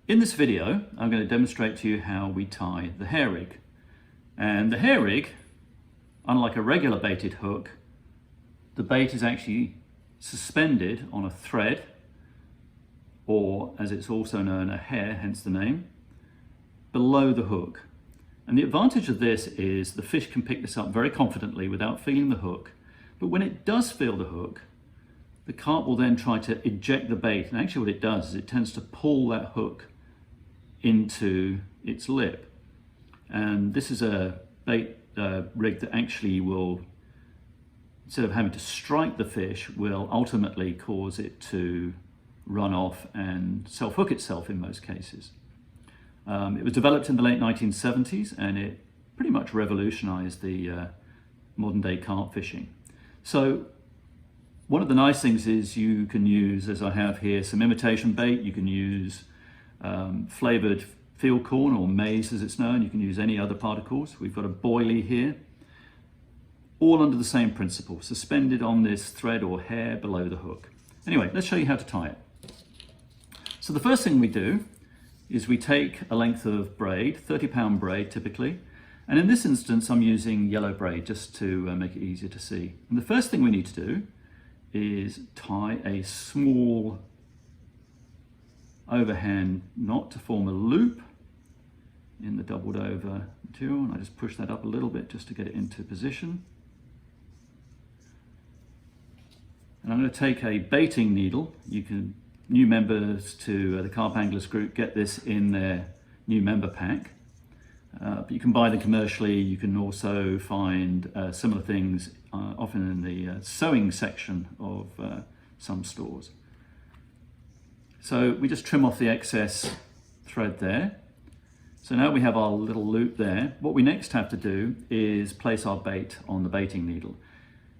In this video, I'm going to demonstrate to you how we tie the hair rig. And the hair rig, unlike a regular baited hook, the bait is actually suspended on a thread, or as it's also known, a hair, hence the name, below the hook. And the advantage of this is the fish can pick this up very confidently without feeling the hook. But when it does feel the hook, the carp will then try to eject the bait. And actually what it does is it tends to pull that hook into its lip. And this is a bait rig that actually will, instead of having to strike the fish, will ultimately cause it to run off and self-hook itself in most cases. It was developed in the late 1970s and it pretty much revolutionized the modern day carp fishing. So one of the nice things is you can use, as I have here, some imitation bait. You can use flavored field corn or maize as it's known. You can use any other particles. We've got a boilie here, all under the same principle, suspended on this thread or hair below the hook. Anyway, let's show you how to tie it. So the first thing we do is we take a length of braid, 30-pound braid typically, and in this instance I'm using yellow braid just to make it easier to see. And the first thing we need to do is tie a small overhand knot to form a loop in the doubled over material, and I just push that up a little bit just to get it into position. And I'm going to take a baiting needle. New members to the Carp Anglers Group get this in their new member pack, but you can buy them commercially. You can also find similar things often in the sewing section of some stores. So we just trim off the excess thread there. So now we have our little loop there. What we next have to do is place our bait on the baiting needle.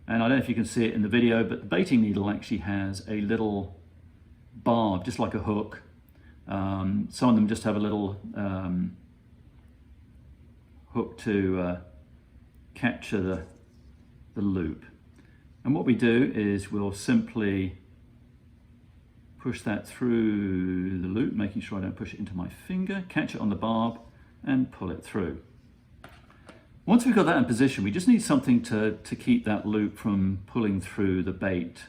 And I don't know if you can see it in the video, but the baiting needle actually has a little barb, just like a hook. Some of them just have a little hook to capture the loop. And what we do is we'll simply push that through the loop, making sure I don't push it into my finger, catch it on the barb and pull it through. Once we've got that in position, we just need something to keep that loop from pulling through the bait.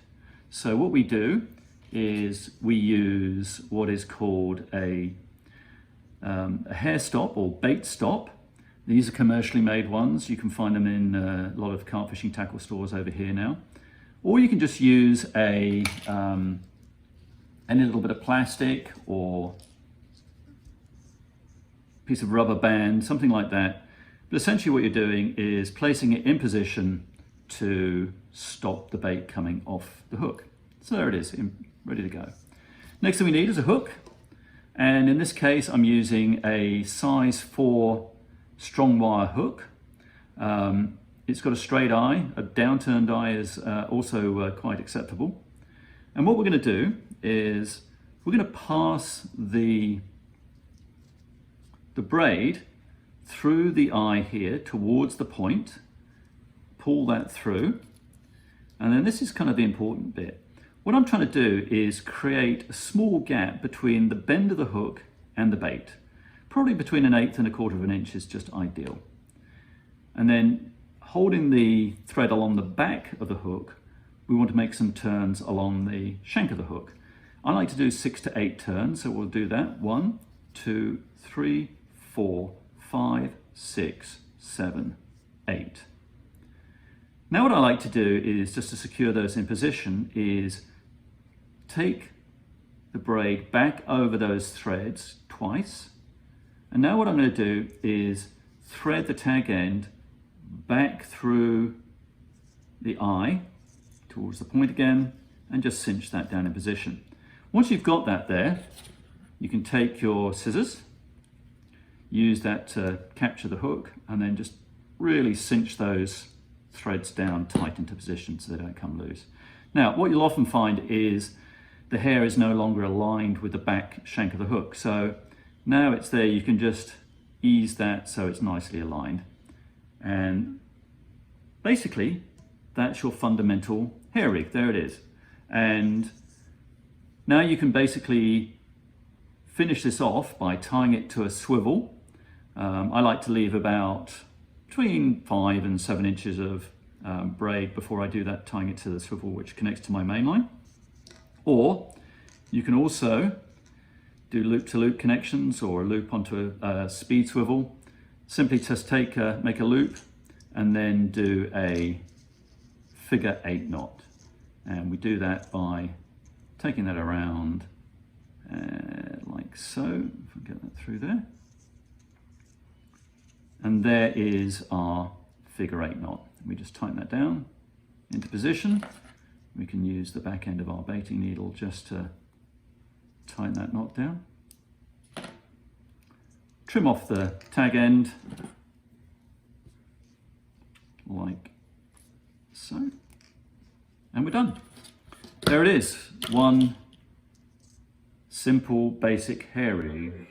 So what we do is we use what is called a hair stop or bait stop. These are commercially made ones. You can find them in a lot of carp fishing tackle stores over here now. Or you can just use any little bit of plastic or piece of rubber band, something like that. But essentially what you're doing is placing it in position to stop the bait coming off the hook. So there it is, ready to go. Next thing we need is a hook. And in this case, I'm using a size 4 strong wire hook. It's got a straight eye. A downturned eye is also quite acceptable. And what we're going to do is we're going to pass the braid through the eye here towards the point, pull that through, and then this is kind of the important bit. What I'm trying to do is create a small gap between the bend of the hook and the bait. Probably between 1/8 and 1/4 inch is just ideal. And then holding the thread along the back of the hook, we want to make some turns along the shank of the hook. I like to do 6 to 8 turns, so we'll do that. 1, 2, 3, 4, 5, 6, 7, 8. Now what I like to do is, just to secure those in position, is take the braid back over those threads twice. And now what I'm going to do is thread the tag end back through the eye towards the point again and just cinch that down in position. Once you've got that there, you can take your scissors, use that to capture the hook, and then just really cinch those threads down tight into position so they don't come loose. Now, what you'll often find is the hair is no longer aligned with the back shank of the hook. So now it's there, you can just ease that so it's nicely aligned. And basically, that's your fundamental hair rig. There it is. And now you can basically finish this off by tying it to a swivel. I like to leave about between 5 and 7 inches of braid before I do that, tying it to the swivel which connects to my main line. Or you can also do loop-to-loop connections or a loop onto a speed swivel. Simply just make a loop and then do a figure 8 knot. And we do that by taking that around like so. If I get that through there. And there is our figure 8 knot. We just tighten that down into position. We can use the back end of our baiting needle just to tighten that knot down. Trim off the tag end like so. And we're done. There it is. One simple basic hair rig.